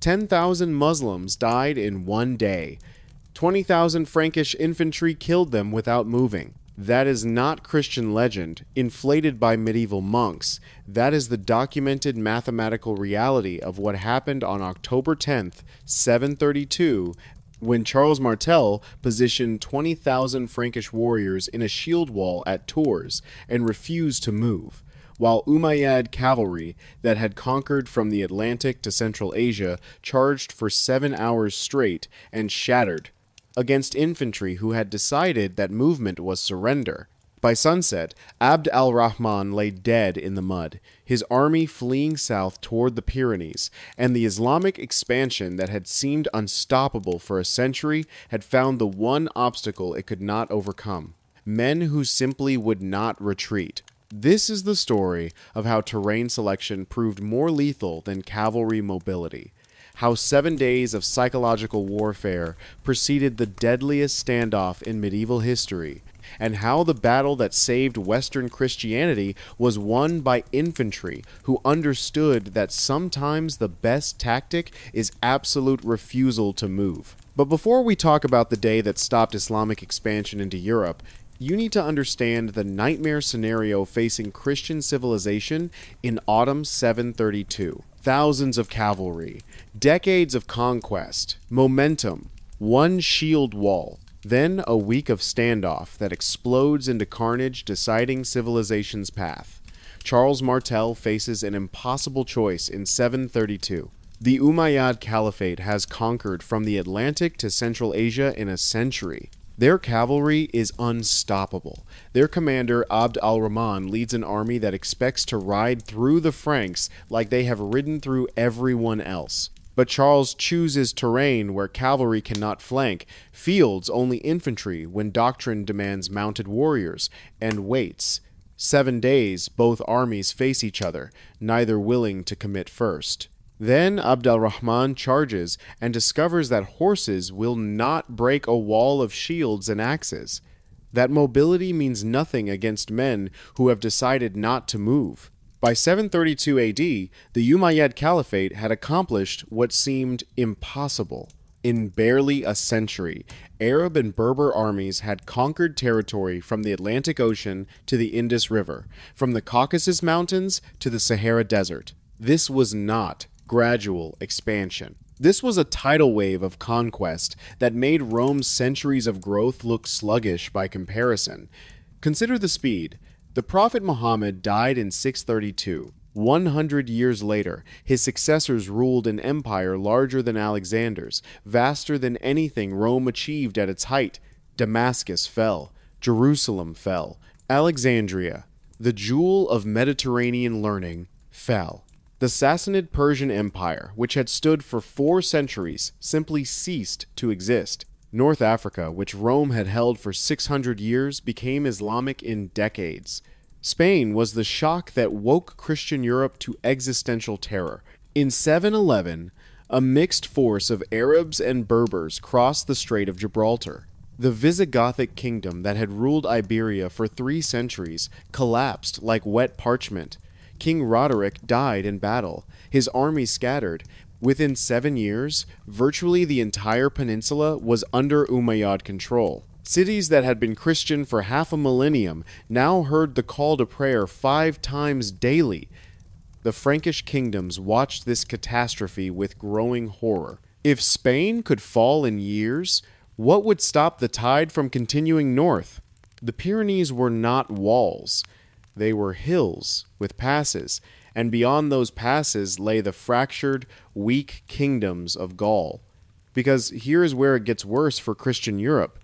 10,000 Muslims died in one day. 20,000 Frankish infantry killed them without moving. That is not Christian legend, inflated by medieval monks. That is the documented mathematical reality of what happened on October 10th, 732, when Charles Martel positioned 20,000 Frankish warriors in a shield wall at Tours and refused to move, while Umayyad cavalry that had conquered from the Atlantic to Central Asia charged for 7 hours straight and shattered against infantry who had decided that movement was surrender. By sunset, Abd al-Rahman lay dead in the mud, his army fleeing south toward the Pyrenees, and the Islamic expansion that had seemed unstoppable for a century had found the one obstacle it could not overcome: men who simply would not retreat. This is the story of how terrain selection proved more lethal than cavalry mobility. How 7 days of psychological warfare preceded the deadliest standoff in medieval history, and how the battle that saved Western Christianity was won by infantry who understood that sometimes the best tactic is absolute refusal to move. But before we talk about the day that stopped Islamic expansion into Europe, you need to understand the nightmare scenario facing Christian civilization in autumn 732. Thousands of cavalry, decades of conquest, momentum, one shield wall, then a week of standoff that explodes into carnage, deciding civilization's path. Charles Martel faces an impossible choice in 732. The Umayyad Caliphate has conquered from the Atlantic to Central Asia in a century. Their cavalry is unstoppable. Their commander, Abd al-Rahman, leads an army that expects to ride through the Franks like they have ridden through everyone else. But Charles chooses terrain where cavalry cannot flank, fields only infantry when doctrine demands mounted warriors, and waits. 7 days, both armies face each other, neither willing to commit first. Then Abd al-Rahman charges and discovers that horses will not break a wall of shields and axes. That mobility means nothing against men who have decided not to move. By 732 AD, the Umayyad Caliphate had accomplished what seemed impossible. In barely a century, Arab and Berber armies had conquered territory from the Atlantic Ocean to the Indus River, from the Caucasus Mountains to the Sahara Desert. This was not gradual expansion. This was a tidal wave of conquest that made Rome's centuries of growth look sluggish by comparison. Consider the speed. The Prophet Muhammad died in 632. 100 years later, his successors ruled an empire larger than Alexander's, vaster than anything Rome achieved at its height. Damascus fell. Jerusalem fell. Alexandria, the jewel of Mediterranean learning, fell. The Sassanid Persian Empire, which had stood for 4 centuries, simply ceased to exist. North Africa, which Rome had held for 600 years, became Islamic in decades. Spain was the shock that woke Christian Europe to existential terror. In 711, a mixed force of Arabs and Berbers crossed the Strait of Gibraltar. The Visigothic kingdom that had ruled Iberia for 3 centuries collapsed like wet parchment. King Roderick died in battle, his army scattered. Within 7 years, virtually the entire peninsula was under Umayyad control. Cities that had been Christian for half a millennium now heard the call to prayer 5 times daily. The Frankish kingdoms watched this catastrophe with growing horror. If Spain could fall in years, what would stop the tide from continuing north? The Pyrenees were not walls. They were hills with passes, and beyond those passes lay the fractured, weak kingdoms of Gaul. Because here is where it gets worse for Christian Europe.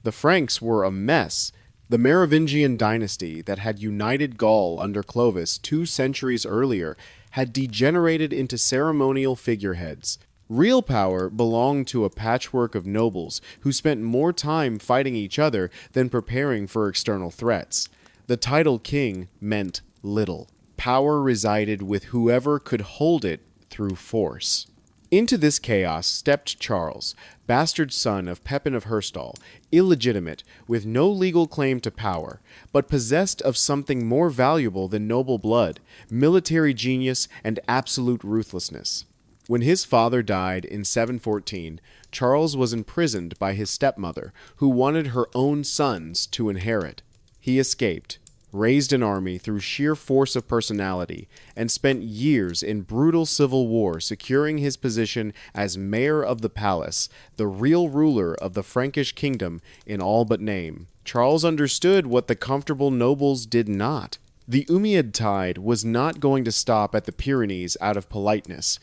The Franks were a mess. The Merovingian dynasty that had united Gaul under Clovis 2 centuries earlier had degenerated into ceremonial figureheads. Real power belonged to a patchwork of nobles who spent more time fighting each other than preparing for external threats. The title king meant little. Power resided with whoever could hold it through force. Into this chaos stepped Charles, bastard son of Pepin of Herstal, illegitimate, with no legal claim to power, but possessed of something more valuable than noble blood, military genius, and absolute ruthlessness. When his father died in 714, Charles was imprisoned by his stepmother, who wanted her own sons to inherit. He escaped, raised an army through sheer force of personality, and spent years in brutal civil war securing his position as mayor of the palace, the real ruler of the Frankish kingdom in all but name. Charles understood what the comfortable nobles did not. The Umayyad tide was not going to stop at the Pyrenees out of politeness.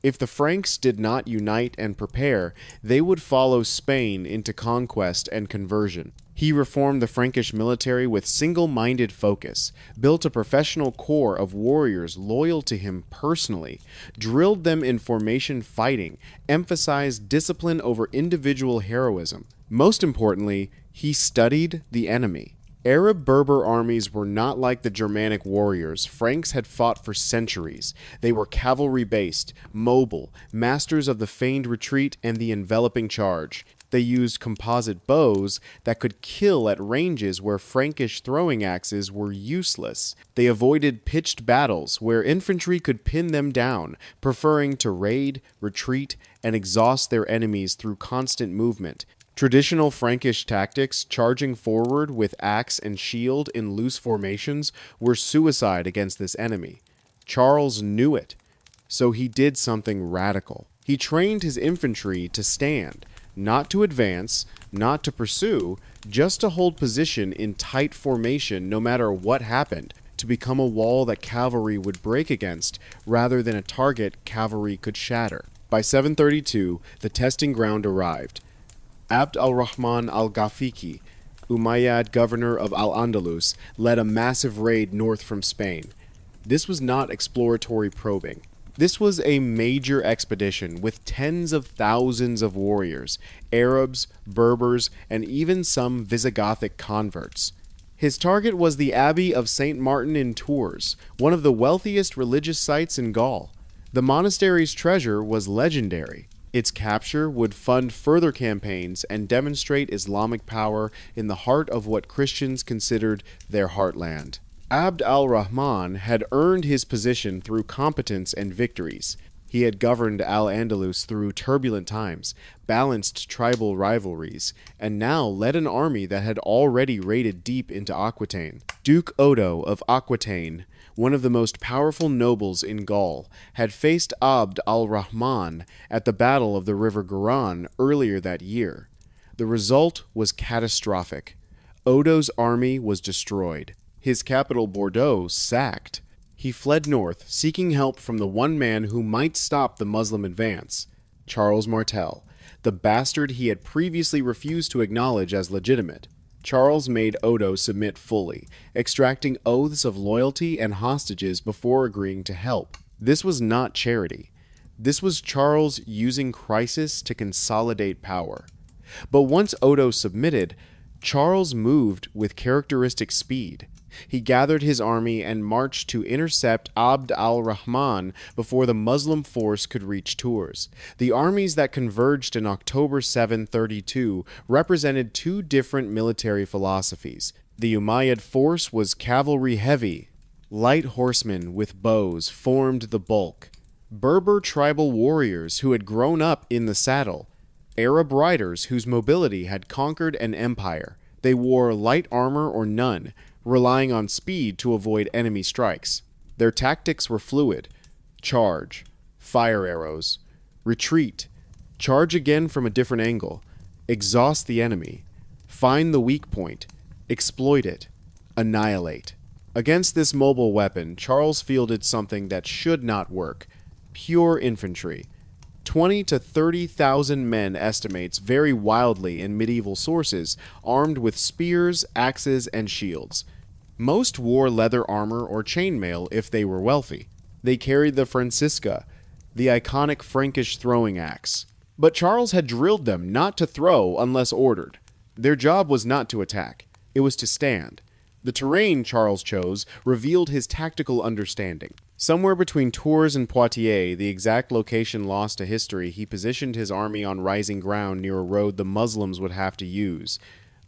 If the Franks did not unite and prepare, they would follow Spain into conquest and conversion. He reformed the Frankish military with single-minded focus, built a professional corps of warriors loyal to him personally, drilled them in formation fighting, emphasized discipline over individual heroism. Most importantly, he studied the enemy. Arab Berber armies were not like the Germanic warriors Franks had fought for centuries. They were cavalry-based, mobile, masters of the feigned retreat and the enveloping charge. They used composite bows that could kill at ranges where Frankish throwing axes were useless. They avoided pitched battles where infantry could pin them down, preferring to raid, retreat, and exhaust their enemies through constant movement. Traditional Frankish tactics, charging forward with axe and shield in loose formations, were suicide against this enemy. Charles knew it, so he did something radical. He trained his infantry to stand, not to advance, not to pursue, just to hold position in tight formation no matter what happened, to become a wall that cavalry would break against, rather than a target cavalry could shatter. By 732, the testing ground arrived. Abd al-Rahman al-Ghafiqi, Umayyad governor of Al-Andalus, led a massive raid north from Spain. This was not exploratory probing. This was a major expedition with tens of thousands of warriors, Arabs, Berbers, and even some Visigothic converts. His target was the Abbey of St. Martin in Tours, one of the wealthiest religious sites in Gaul. The monastery's treasure was legendary. Its capture would fund further campaigns and demonstrate Islamic power in the heart of what Christians considered their heartland. Abd al-Rahman had earned his position through competence and victories. He had governed Al-Andalus through turbulent times, balanced tribal rivalries, and now led an army that had already raided deep into Aquitaine. Duke Odo of Aquitaine, one of the most powerful nobles in Gaul, had faced Abd al-Rahman at the Battle of the River Garonne earlier that year. The result was catastrophic. Odo's army was destroyed. His capital Bordeaux sacked. He fled north, seeking help from the one man who might stop the Muslim advance, Charles Martel, the bastard he had previously refused to acknowledge as legitimate. Charles made Odo submit fully, extracting oaths of loyalty and hostages before agreeing to help. This was not charity. This was Charles using crisis to consolidate power. But once Odo submitted, Charles moved with characteristic speed. He gathered his army and marched to intercept Abd al-Rahman before the Muslim force could reach Tours. The armies that converged in October 732 represented two different military philosophies. The Umayyad force was cavalry-heavy. Light horsemen with bows formed the bulk. Berber tribal warriors who had grown up in the saddle. Arab riders whose mobility had conquered an empire. They wore light armor or none, relying on speed to avoid enemy strikes. Their tactics were fluid. Charge, fire arrows, retreat, charge again from a different angle, exhaust the enemy, find the weak point, exploit it, annihilate. Against this mobile weapon, Charles fielded something that should not work: pure infantry. 20 to 30,000 men estimates vary wildly in medieval sources, armed with spears, axes, and shields. Most wore leather armor or chainmail if they were wealthy. They carried the Francisca, the iconic Frankish throwing axe. But Charles had drilled them not to throw unless ordered. Their job was not to attack. It was to stand. The terrain Charles chose revealed his tactical understanding. Somewhere between Tours and Poitiers, the exact location lost to history, he positioned his army on rising ground near a road the Muslims would have to use.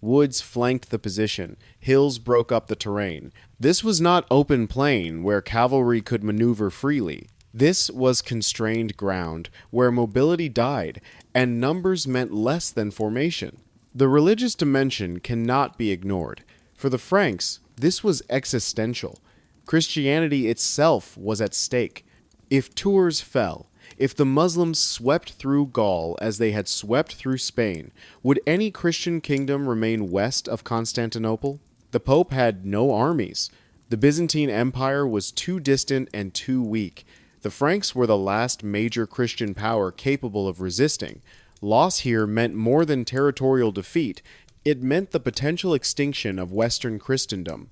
Woods flanked the position. Hills broke up the terrain. This was not open plain where cavalry could maneuver freely. This was constrained ground where mobility died and numbers meant less than formation. The religious dimension cannot be ignored. For the Franks, this was existential. Christianity itself was at stake. If Tours fell, if the Muslims swept through Gaul as they had swept through Spain, would any Christian kingdom remain west of Constantinople? The Pope had no armies. The Byzantine Empire was too distant and too weak. The Franks were the last major Christian power capable of resisting. Loss here meant more than territorial defeat. It meant the potential extinction of Western Christendom.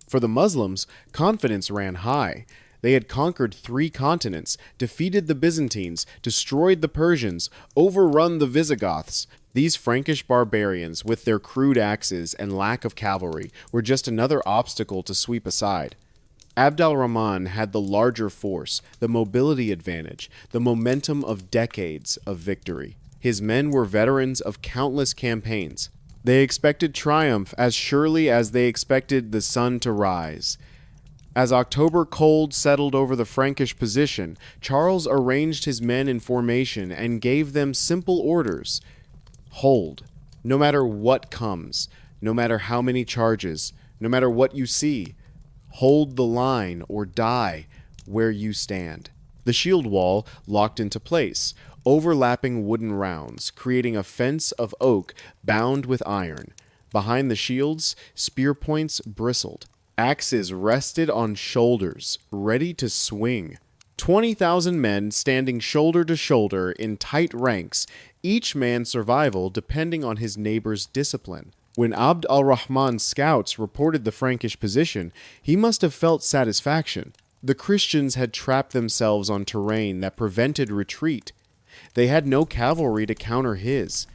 For the Muslims, confidence ran high. They had conquered 3 continents, defeated the Byzantines, destroyed the Persians, overrun the Visigoths. These Frankish barbarians, with their crude axes and lack of cavalry, were just another obstacle to sweep aside. Abd al-Rahman had the larger force, the mobility advantage, the momentum of decades of victory. His men were veterans of countless campaigns. They expected triumph as surely as they expected the sun to rise. As October cold settled over the Frankish position, Charles arranged his men in formation and gave them simple orders. Hold, no matter what comes, no matter how many charges, no matter what you see. Hold the line or die where you stand. The shield wall locked into place, overlapping wooden rounds, creating a fence of oak bound with iron. Behind the shields, spear points bristled. Axes rested on shoulders, ready to swing. 20,000 men standing shoulder to shoulder in tight ranks, each man's survival depending on his neighbor's discipline. When Abd al-Rahman's scouts reported the Frankish position, he must have felt satisfaction. The Christians had trapped themselves on terrain that prevented retreat. They had no cavalry to counter his.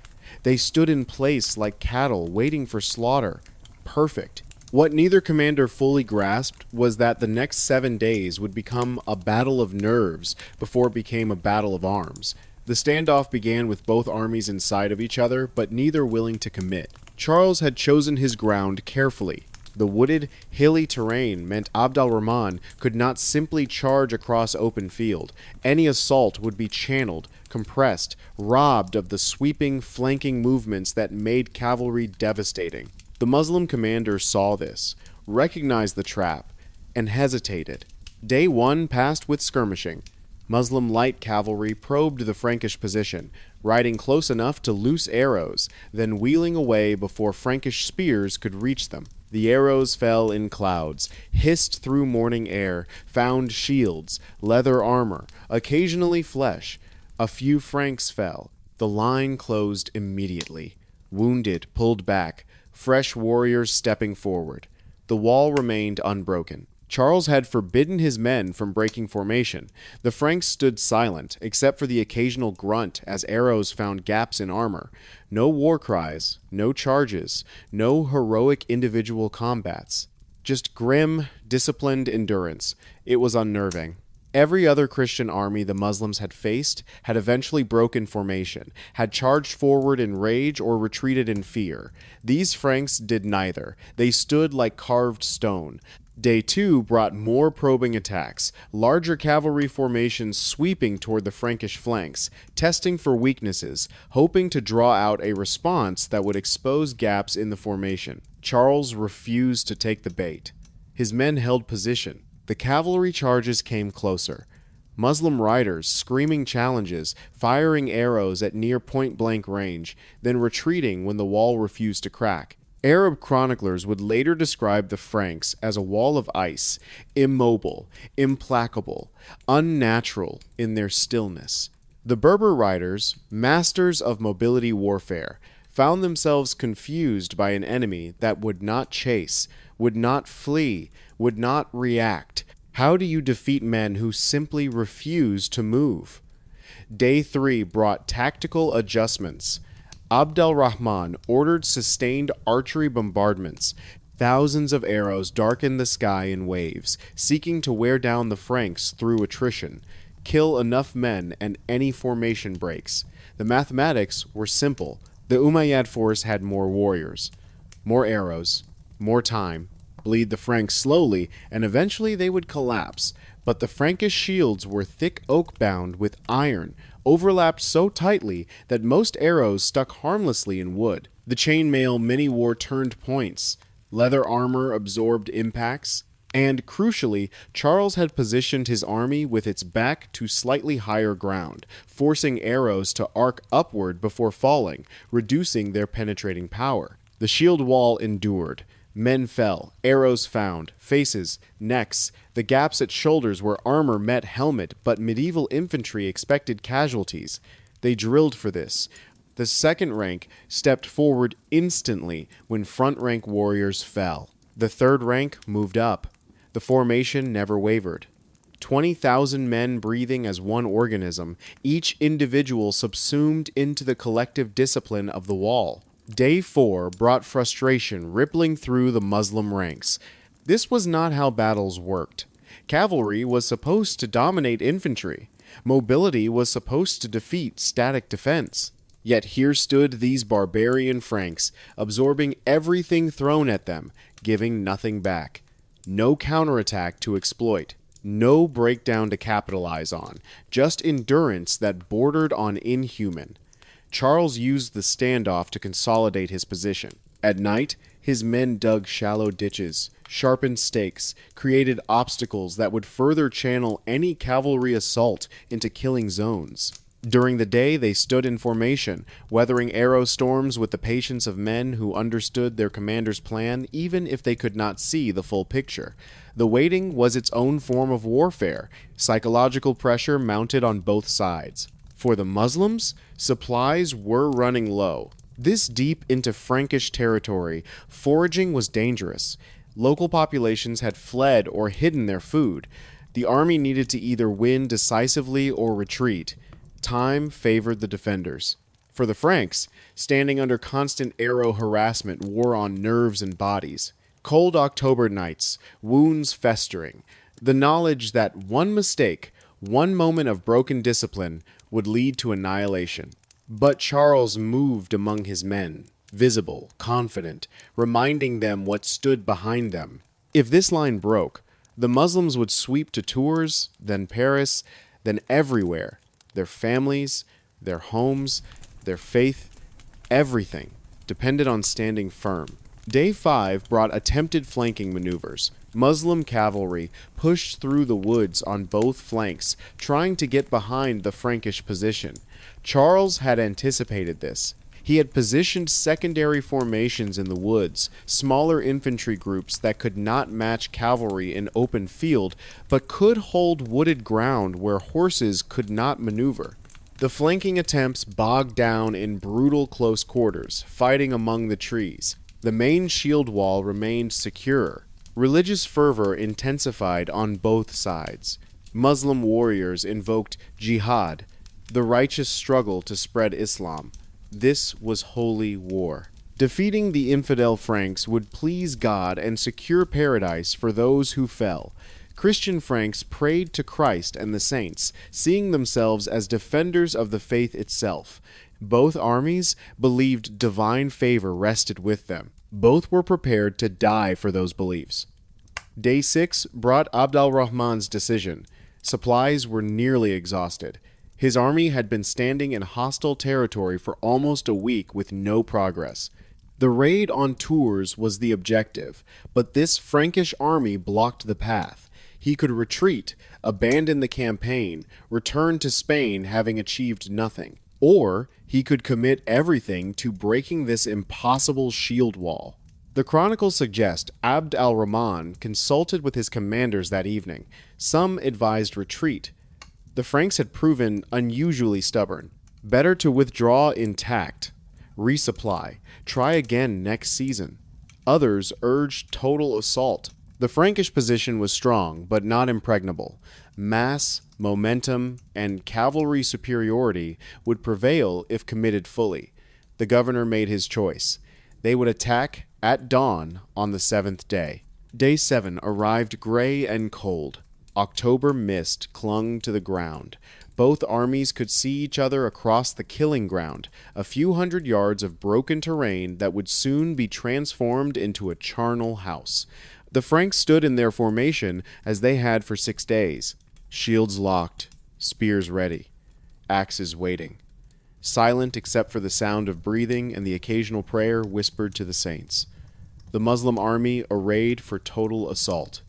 They stood in place like cattle waiting for slaughter. Perfect. What neither commander fully grasped was that the next 7 days would become a battle of nerves before it became a battle of arms. The standoff began with both armies inside of each other, but neither willing to commit. Charles had chosen his ground carefully. The wooded, hilly terrain meant Abd al-Rahman could not simply charge across open field. Any assault would be channeled, compressed, robbed of the sweeping, flanking movements that made cavalry devastating. The Muslim commander saw this, recognized the trap, and hesitated. Day 1 passed with skirmishing. Muslim light cavalry probed the Frankish position, riding close enough to loose arrows, then wheeling away before Frankish spears could reach them. The arrows fell in clouds, hissed through morning air, found shields, leather armor, occasionally flesh. A few Franks fell. The line closed immediately. Wounded pulled back, fresh warriors stepping forward. The wall remained unbroken. Charles had forbidden his men from breaking formation. The Franks stood silent, except for the occasional grunt as arrows found gaps in armor. No war cries, no charges, no heroic individual combats. Just grim, disciplined endurance. It was unnerving. Every other Christian army the Muslims had faced had eventually broken formation, had charged forward in rage or retreated in fear. These Franks did neither. They stood like carved stone. Day 2 brought more probing attacks, larger cavalry formations sweeping toward the Frankish flanks, testing for weaknesses, hoping to draw out a response that would expose gaps in the formation. Charles refused to take the bait. His men held position. The cavalry charges came closer. Muslim riders screaming challenges, firing arrows at near point-blank range, then retreating when the wall refused to crack. Arab chroniclers would later describe the Franks as a wall of ice, immobile, implacable, unnatural in their stillness. The Berber riders, masters of mobility warfare, found themselves confused by an enemy that would not chase, would not flee, would not react. How do you defeat men who simply refuse to move? Day 3 brought tactical adjustments. Abd al-Rahman ordered sustained archery bombardments. Thousands of arrows darkened the sky in waves, seeking to wear down the Franks through attrition, kill enough men and any formation breaks. The mathematics were simple. The Umayyad force had more warriors, more arrows, more time, bleed the Franks slowly, and eventually they would collapse. But the Frankish shields were thick oak bound with iron, overlapped so tightly that most arrows stuck harmlessly in wood. The chainmail many wore turned points, leather armor absorbed impacts, and, crucially, Charles had positioned his army with its back to slightly higher ground, forcing arrows to arc upward before falling, reducing their penetrating power. The shield wall endured. Men fell, arrows found, faces, necks, the gaps at shoulders where armor met helmet, but medieval infantry expected casualties. They drilled for this. The second rank stepped forward instantly when front rank warriors fell. The third rank moved up. The formation never wavered. 20,000 men breathing as one organism, each individual subsumed into the collective discipline of the wall. Day 4 brought frustration rippling through the Muslim ranks. This was not how battles worked. Cavalry was supposed to dominate infantry. Mobility was supposed to defeat static defense. Yet here stood these barbarian Franks, absorbing everything thrown at them, giving nothing back. No counterattack to exploit. No breakdown to capitalize on. Just endurance that bordered on inhuman. Charles used the standoff to consolidate his position. At night, his men dug shallow ditches, sharpened stakes, created obstacles that would further channel any cavalry assault into killing zones. During the day, they stood in formation, weathering arrow storms with the patience of men who understood their commander's plan even if they could not see the full picture. The waiting was its own form of warfare, psychological pressure mounted on both sides. For the Muslims, supplies were running low. This deep into Frankish territory, foraging was dangerous. Local populations had fled or hidden their food. The army needed to either win decisively or retreat. Time favored the defenders. For the Franks, standing under constant arrow harassment wore on nerves and bodies. Cold October nights, wounds festering. The knowledge that one mistake, one moment of broken discipline, would lead to annihilation. But Charles moved among his men, visible, confident, reminding them what stood behind them. If this line broke, the Muslims would sweep to Tours, then Paris, then everywhere. Their families, their homes, their faith, everything depended on standing firm. Day 5 brought attempted flanking maneuvers. Muslim cavalry pushed through the woods on both flanks, trying to get behind the Frankish position. Charles had anticipated this. He had positioned secondary formations in the woods, smaller infantry groups that could not match cavalry in open field, but could hold wooded ground where horses could not maneuver. The flanking attempts bogged down in brutal close quarters, fighting among the trees. The main shield wall remained secure. Religious fervor intensified on both sides. Muslim warriors invoked jihad, the righteous struggle to spread Islam. This was holy war. Defeating the infidel Franks would please God and secure paradise for those who fell. Christian Franks prayed to Christ and the saints, seeing themselves as defenders of the faith itself. Both armies believed divine favor rested with them. Both were prepared to die for those beliefs. Day 6 brought Abd al-Rahman's decision. Supplies were nearly exhausted. His army had been standing in hostile territory for almost a week with no progress. The raid on Tours was the objective, but this Frankish army blocked the path. He could retreat, abandon the campaign, return to Spain having achieved nothing. Or he could commit everything to breaking this impossible shield wall. The chronicles suggest Abd al-Rahman consulted with his commanders that evening. Some advised retreat. The Franks had proven unusually stubborn. Better to withdraw intact, resupply, try again next season. Others urged total assault. The Frankish position was strong, but not impregnable. Mass, momentum, and cavalry superiority would prevail if committed fully. The governor made his choice. They would attack at dawn on the 7th day. Day 7 arrived gray and cold. October mist clung to the ground. Both armies could see each other across the killing ground, a few hundred yards of broken terrain that would soon be transformed into a charnel house. The Franks stood in their formation as they had for 6 days, shields locked, spears ready, axes waiting, silent except for the sound of breathing and the occasional prayer whispered to the saints. The Muslim army arrayed for total assault.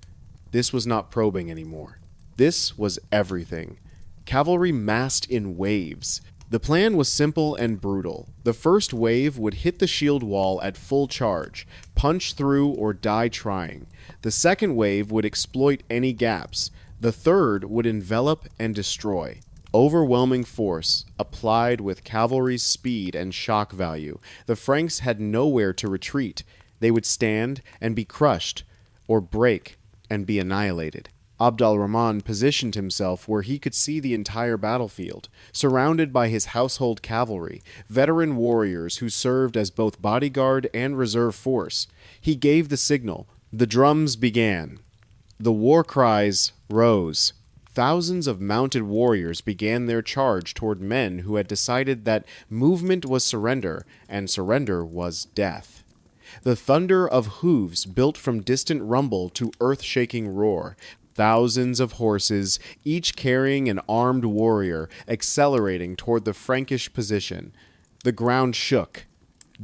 This was not probing anymore. This was everything. Cavalry massed in waves. The plan was simple and brutal. The first wave would hit the shield wall at full charge, punch through or die trying. The second wave would exploit any gaps. The third would envelop and destroy. Overwhelming force, applied with cavalry's speed and shock value. The Franks had nowhere to retreat. They would stand and be crushed, or break and be annihilated. Abd al-Rahman positioned himself where he could see the entire battlefield, surrounded by his household cavalry, veteran warriors who served as both bodyguard and reserve force. He gave the signal. The drums began. The war cries rose. Thousands of mounted warriors began their charge toward men who had decided that movement was surrender, and surrender was death. The thunder of hooves built from distant rumble to earth-shaking roar. Thousands of horses, each carrying an armed warrior, accelerating toward the Frankish position. The ground shook.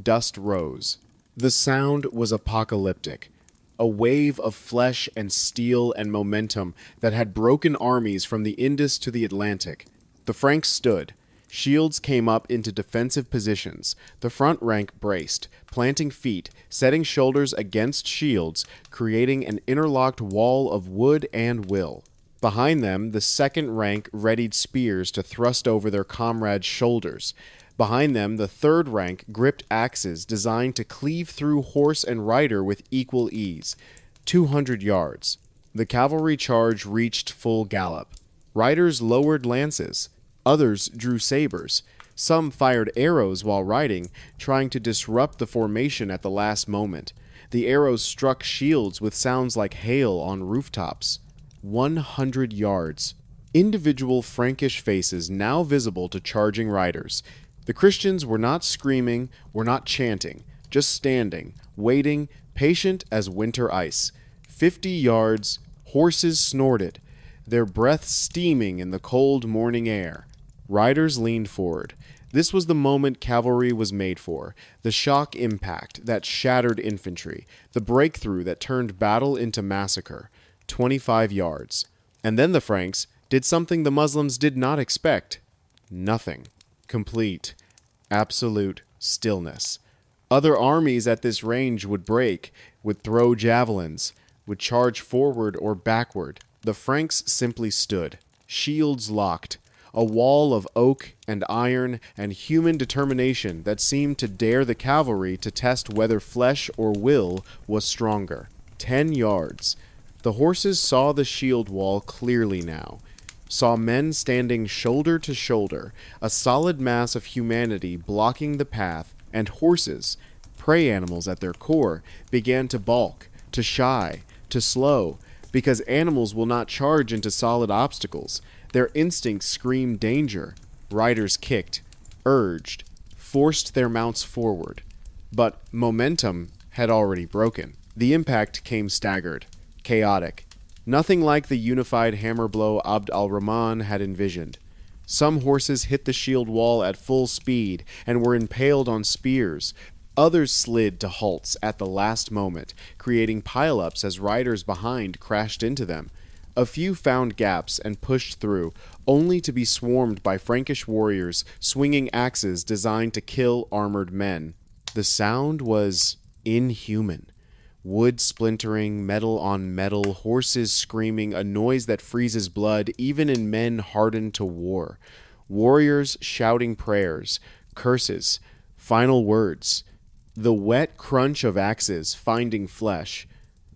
Dust rose. The sound was apocalyptic. A wave of flesh and steel and momentum that had broken armies from the Indus to the Atlantic. The Franks stood. Shields came up into defensive positions. The front rank braced, planting feet, setting shoulders against shields, creating an interlocked wall of wood and will. Behind them, the second rank readied spears to thrust over their comrades' shoulders. Behind them, the third rank gripped axes designed to cleave through horse and rider with equal ease. 200 yards. The cavalry charge reached full gallop. Riders lowered lances. Others drew sabers. Some fired arrows while riding, trying to disrupt the formation at the last moment. The arrows struck shields with sounds like hail on rooftops. 100 yards. Individual Frankish faces now visible to charging riders. The Christians were not screaming, were not chanting, just standing, waiting, patient as winter ice. 50 yards, horses snorted, their breath steaming in the cold morning air. Riders leaned forward. This was the moment cavalry was made for, the shock impact that shattered infantry, the breakthrough that turned battle into massacre. 25 yards. And then the Franks did something the Muslims did not expect. Nothing. Complete, absolute stillness. Other armies at this range would break, would throw javelins, would charge forward or backward. The Franks simply stood, shields locked, a wall of oak and iron and human determination that seemed to dare the cavalry to test whether flesh or will was stronger. 10 yards. The horses saw the shield wall clearly now. Saw men standing shoulder to shoulder, a solid mass of humanity blocking the path, and horses, prey animals at their core, began to balk, to shy, to slow, because animals will not charge into solid obstacles. Their instincts screamed danger. Riders kicked, urged, forced their mounts forward. But momentum had already broken. The impact came staggered, chaotic. Nothing like the unified hammer blow Abd al-Rahman had envisioned. Some horses hit the shield wall at full speed and were impaled on spears. Others slid to halts at the last moment, creating pileups as riders behind crashed into them. A few found gaps and pushed through, only to be swarmed by Frankish warriors swinging axes designed to kill armored men. The sound was inhuman. Wood splintering, metal on metal, horses screaming, a noise that freezes blood even in men hardened to war. Warriors shouting prayers, curses, final words. The wet crunch of axes finding flesh.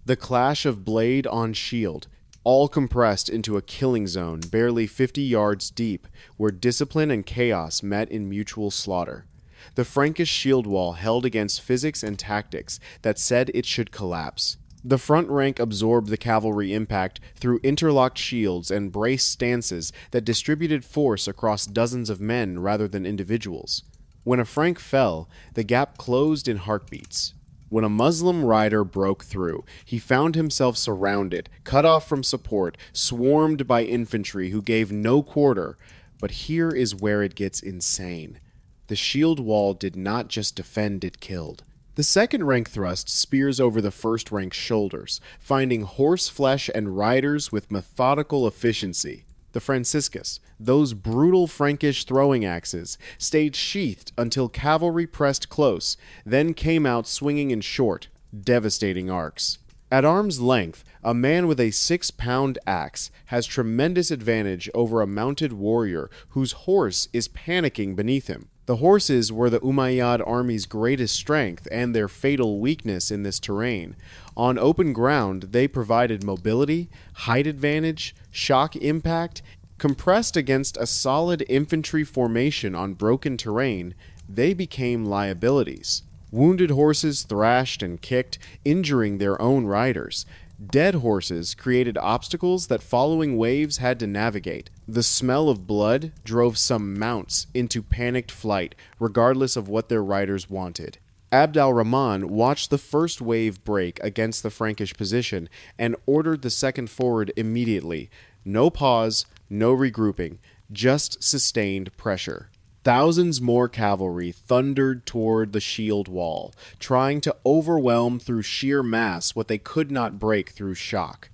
The clash of blade on shield, all compressed into a killing zone barely 50 yards deep, where discipline and chaos met in mutual slaughter. The Frankish shield wall held against physics and tactics that said it should collapse. The front rank absorbed the cavalry impact through interlocked shields and braced stances that distributed force across dozens of men rather than individuals. When a Frank fell, the gap closed in heartbeats. When a Muslim rider broke through, he found himself surrounded, cut off from support, swarmed by infantry who gave no quarter. But here is where it gets insane. The shield wall did not just defend, it killed. The second rank thrust spears over the first rank's shoulders, finding horse flesh and riders with methodical efficiency. The Franciscus, those brutal Frankish throwing axes, stayed sheathed until cavalry pressed close, then came out swinging in short, devastating arcs. At arm's length, a man with a 6-pound axe has tremendous advantage over a mounted warrior whose horse is panicking beneath him. The horses were the Umayyad army's greatest strength and their fatal weakness in this terrain. On open ground, they provided mobility, height advantage, shock impact. Compressed against a solid infantry formation on broken terrain, they became liabilities. Wounded horses thrashed and kicked, injuring their own riders. Dead horses created obstacles that following waves had to navigate. The smell of blood drove some mounts into panicked flight, regardless of what their riders wanted. Abd al-Rahman watched the first wave break against the Frankish position and ordered the second forward immediately. No pause, no regrouping, just sustained pressure. Thousands more cavalry thundered toward the shield wall, trying to overwhelm through sheer mass what they could not break through shock.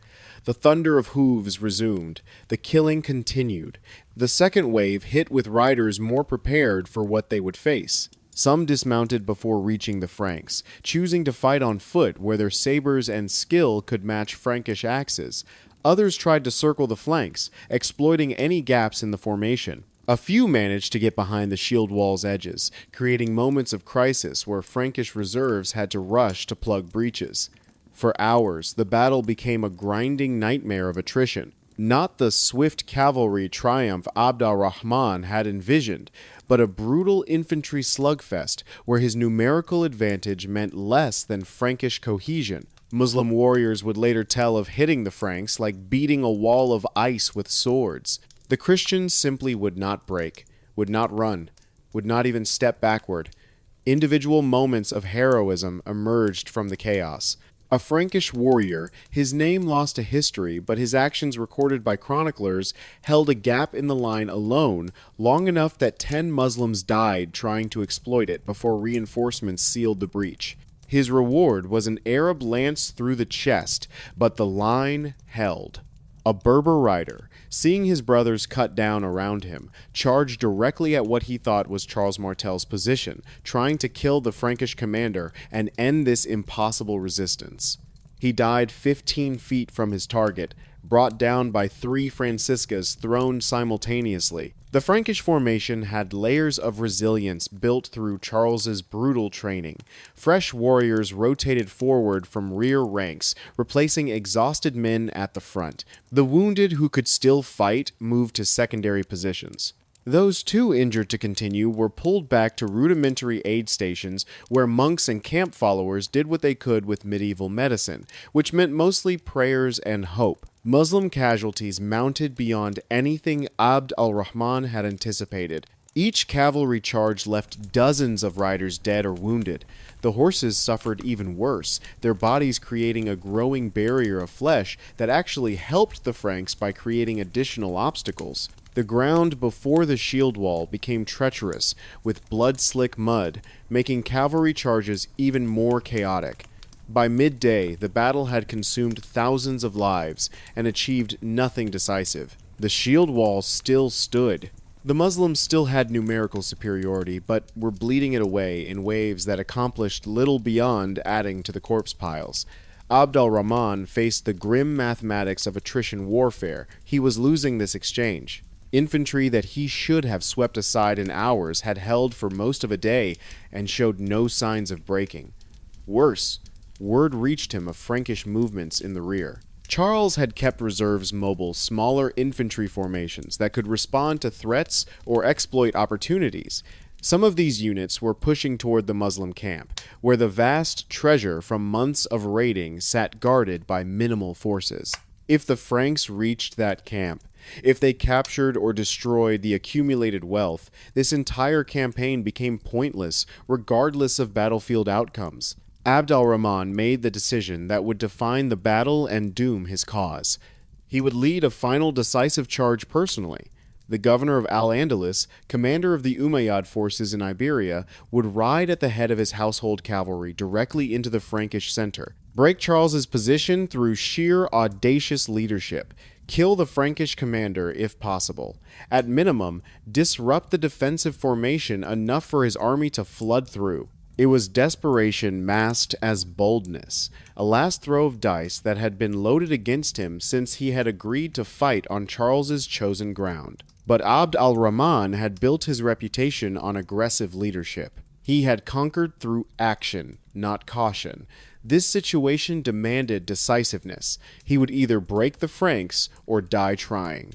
The thunder of hooves resumed. The killing continued. The second wave hit with riders more prepared for what they would face. Some dismounted before reaching the Franks, choosing to fight on foot where their sabers and skill could match Frankish axes. Others tried to circle the flanks, exploiting any gaps in the formation. A few managed to get behind the shield wall's edges, creating moments of crisis where Frankish reserves had to rush to plug breaches. For hours, the battle became a grinding nightmare of attrition. Not the swift cavalry triumph Abd al-Rahman had envisioned, but a brutal infantry slugfest where his numerical advantage meant less than Frankish cohesion. Muslim warriors would later tell of hitting the Franks like beating a wall of ice with swords. The Christians simply would not break, would not run, would not even step backward. Individual moments of heroism emerged from the chaos. A Frankish warrior, his name lost to history, but his actions recorded by chroniclers held a gap in the line alone, long enough that 10 Muslims died trying to exploit it before reinforcements sealed the breach. His reward was an Arab lance through the chest, but the line held. A Berber rider, seeing his brothers cut down around him, charged directly at what he thought was Charles Martel's position, trying to kill the Frankish commander and end this impossible resistance. He died 15 feet from his target, brought down by 3 Franciscas thrown simultaneously. The Frankish formation had layers of resilience built through Charles's brutal training. Fresh warriors rotated forward from rear ranks, replacing exhausted men at the front. The wounded who could still fight moved to secondary positions. Those too injured to continue were pulled back to rudimentary aid stations where monks and camp followers did what they could with medieval medicine, which meant mostly prayers and hope. Muslim casualties mounted beyond anything Abd al-Rahman had anticipated. Each cavalry charge left dozens of riders dead or wounded. The horses suffered even worse, their bodies creating a growing barrier of flesh that actually helped the Franks by creating additional obstacles. The ground before the shield wall became treacherous, with blood-slick mud, making cavalry charges even more chaotic. By midday, the battle had consumed thousands of lives and achieved nothing decisive. The shield wall still stood. The Muslims still had numerical superiority, but were bleeding it away in waves that accomplished little beyond adding to the corpse piles. Abd al-Rahman faced the grim mathematics of attrition warfare. He was losing this exchange. Infantry that he should have swept aside in hours had held for most of a day and showed no signs of breaking. Worse, word reached him of Frankish movements in the rear. Charles had kept reserves mobile, smaller infantry formations that could respond to threats or exploit opportunities. Some of these units were pushing toward the Muslim camp, where the vast treasure from months of raiding sat guarded by minimal forces. If the Franks reached that camp, if they captured or destroyed the accumulated wealth, this entire campaign became pointless, regardless of battlefield outcomes. Abd al-Rahman made the decision that would define the battle and doom his cause. He would lead a final decisive charge personally. The governor of Al-Andalus, commander of the Umayyad forces in Iberia, would ride at the head of his household cavalry directly into the Frankish center, break Charles's position through sheer audacious leadership, kill the Frankish commander if possible. At minimum, disrupt the defensive formation enough for his army to flood through. It was desperation masked as boldness, a last throw of dice that had been loaded against him since he had agreed to fight on Charles's chosen ground. But Abd al-Rahman had built his reputation on aggressive leadership. He had conquered through action, not caution. This situation demanded decisiveness. He would either break the Franks or die trying.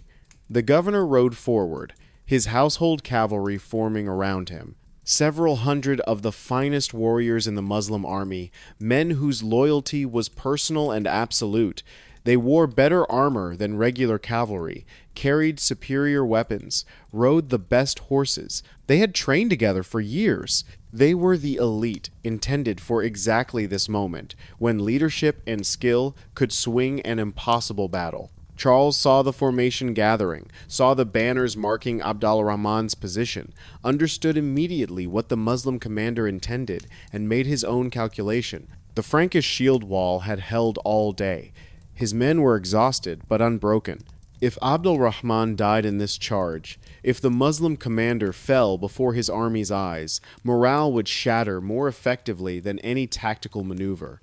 The governor rode forward, his household cavalry forming around him. Several hundred of the finest warriors in the Muslim army, men whose loyalty was personal and absolute. They wore better armor than regular cavalry, carried superior weapons, rode the best horses. They had trained together for years. They were the elite intended for exactly this moment, when leadership and skill could swing an impossible battle. Charles saw the formation gathering, saw the banners marking Abd al-Rahman's position, understood immediately what the Muslim commander intended, and made his own calculation. The Frankish shield wall had held all day. His men were exhausted, but unbroken. If Abd al-Rahman died in this charge, if the Muslim commander fell before his army's eyes, morale would shatter more effectively than any tactical maneuver.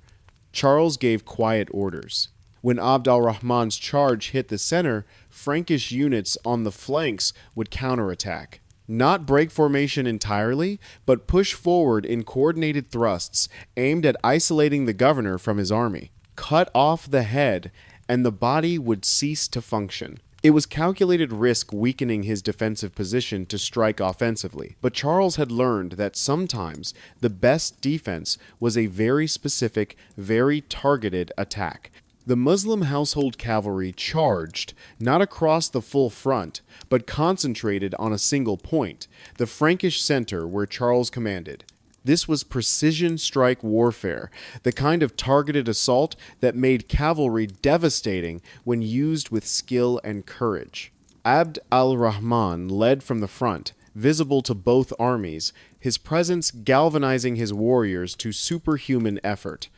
Charles gave quiet orders. When Abd al-Rahman's charge hit the center, Frankish units on the flanks would counterattack. Not break formation entirely, but push forward in coordinated thrusts aimed at isolating the governor from his army. Cut off the head, and the body would cease to function. It was calculated risk weakening his defensive position to strike offensively, but Charles had learned that sometimes the best defense was a very specific, very targeted attack. The Muslim household cavalry charged, not across the full front, but concentrated on a single point, the Frankish center where Charles commanded. This was precision strike warfare, the kind of targeted assault that made cavalry devastating when used with skill and courage. Abd al-Rahman led from the front, visible to both armies, his presence galvanizing his warriors to superhuman effort.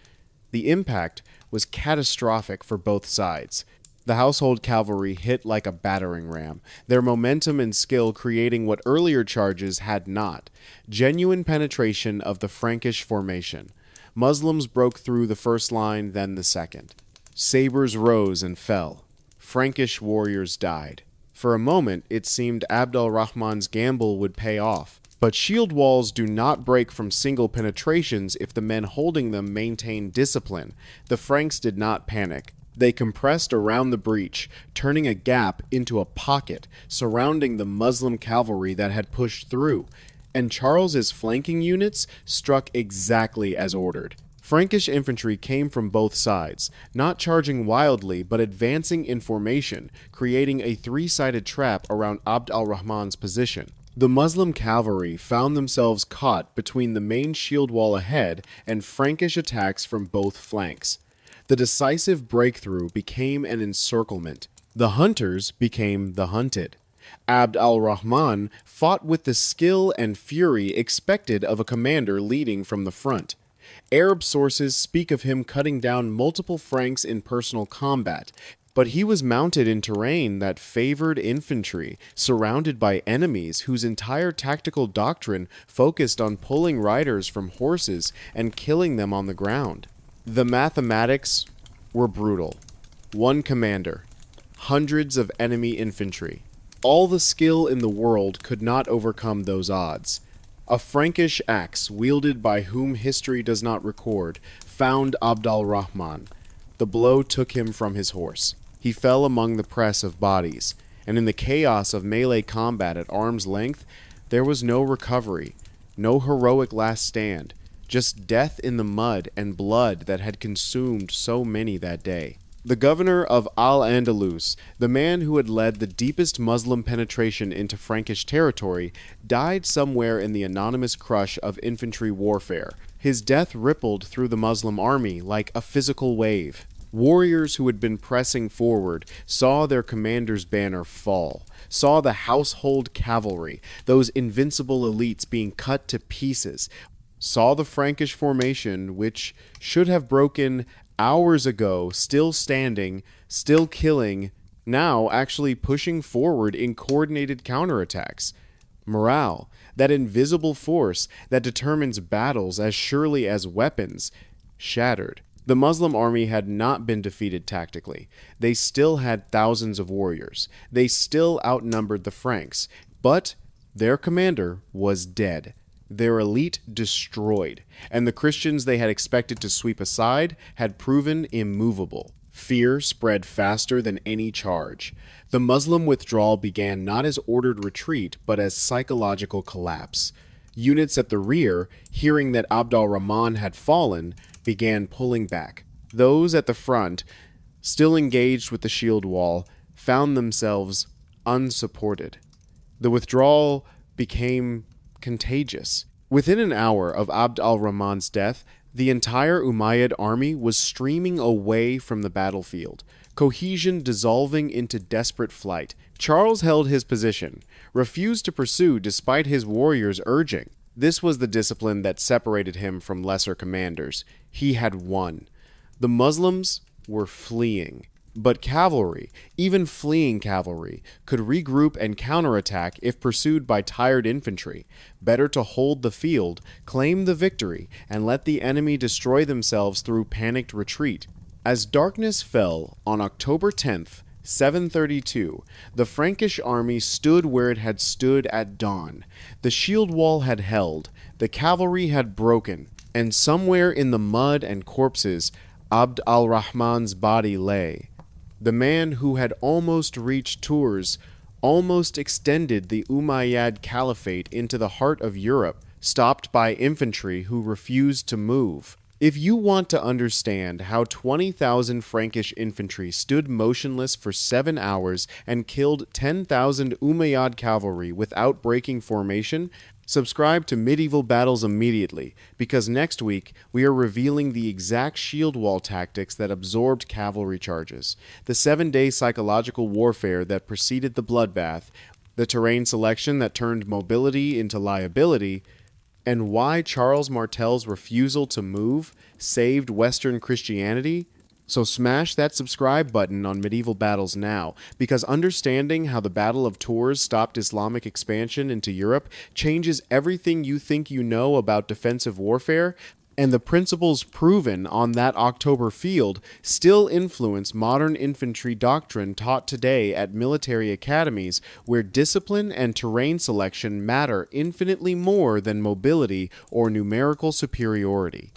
The impact was catastrophic for both sides. The household cavalry hit like a battering ram, their momentum and skill creating what earlier charges had not: genuine penetration of the Frankish formation. Muslims broke through the first line, then the second. Sabers rose and fell. Frankish warriors died. For a moment, it seemed Abd al-Rahman's gamble would pay off. But shield walls do not break from single penetrations if the men holding them maintain discipline. The Franks did not panic. They compressed around the breach, turning a gap into a pocket, surrounding the Muslim cavalry that had pushed through, and Charles's flanking units struck exactly as ordered. Frankish infantry came from both sides, not charging wildly but advancing in formation, creating a three-sided trap around Abd al-Rahman's position. The Muslim cavalry found themselves caught between the main shield wall ahead and Frankish attacks from both flanks. The decisive breakthrough became an encirclement. The hunters became the hunted. Abd al-Rahman fought with the skill and fury expected of a commander leading from the front. Arab sources speak of him cutting down multiple Franks in personal combat, but he was mounted in terrain that favored infantry, surrounded by enemies whose entire tactical doctrine focused on pulling riders from horses and killing them on the ground. The mathematics were brutal. One commander, hundreds of enemy infantry. All the skill in the world could not overcome those odds. A Frankish axe, wielded by whom history does not record, found Abd al-Rahman. The blow took him from his horse. He fell among the press of bodies, and in the chaos of melee combat at arm's length, there was no recovery, no heroic last stand, just death in the mud and blood that had consumed so many that day. The governor of Al-Andalus, the man who had led the deepest Muslim penetration into Frankish territory, died somewhere in the anonymous crush of infantry warfare. His death rippled through the Muslim army like a physical wave. Warriors who had been pressing forward saw their commander's banner fall, saw the household cavalry, those invincible elites being cut to pieces, saw the Frankish formation, which should have broken hours ago, still standing, still killing, now actually pushing forward in coordinated counterattacks. Morale, that invisible force that determines battles as surely as weapons, shattered. The Muslim army had not been defeated tactically. They still had thousands of warriors. They still outnumbered the Franks. But their commander was dead. Their elite destroyed. And the Christians they had expected to sweep aside had proven immovable. Fear spread faster than any charge. The Muslim withdrawal began not as ordered retreat, but as psychological collapse. Units at the rear, hearing that Abd al-Rahman had fallen, began pulling back. Those at the front, still engaged with the shield wall, found themselves unsupported. The withdrawal became contagious. Within an hour of Abd al-Rahman's death, the entire Umayyad army was streaming away from the battlefield, cohesion dissolving into desperate flight. Charles held his position, refused to pursue despite his warriors' urging. This was the discipline that separated him from lesser commanders. He had won. The Muslims were fleeing. But cavalry, even fleeing cavalry, could regroup and counterattack if pursued by tired infantry. Better to hold the field, claim the victory, and let the enemy destroy themselves through panicked retreat. As darkness fell on October 10th, 732, the Frankish army stood where it had stood at dawn. The shield wall had held, the cavalry had broken, and somewhere in the mud and corpses, Abd al-Rahman's body lay. The man who had almost reached Tours, almost extended the Umayyad Caliphate into the heart of Europe, stopped by infantry who refused to move. If you want to understand how 20,000 Frankish infantry stood motionless for 7 hours and killed 10,000 Umayyad cavalry without breaking formation, subscribe to Medieval Battles immediately, because next week we are revealing the exact shield wall tactics that absorbed cavalry charges, the 7-day psychological warfare that preceded the bloodbath, the terrain selection that turned mobility into liability, and why Charles Martel's refusal to move saved Western Christianity. So smash that subscribe button on Medieval Battles now, because understanding how the Battle of Tours stopped Islamic expansion into Europe changes everything you think you know about defensive warfare, and the principles proven on that October field still influence modern infantry doctrine taught today at military academies, where discipline and terrain selection matter infinitely more than mobility or numerical superiority.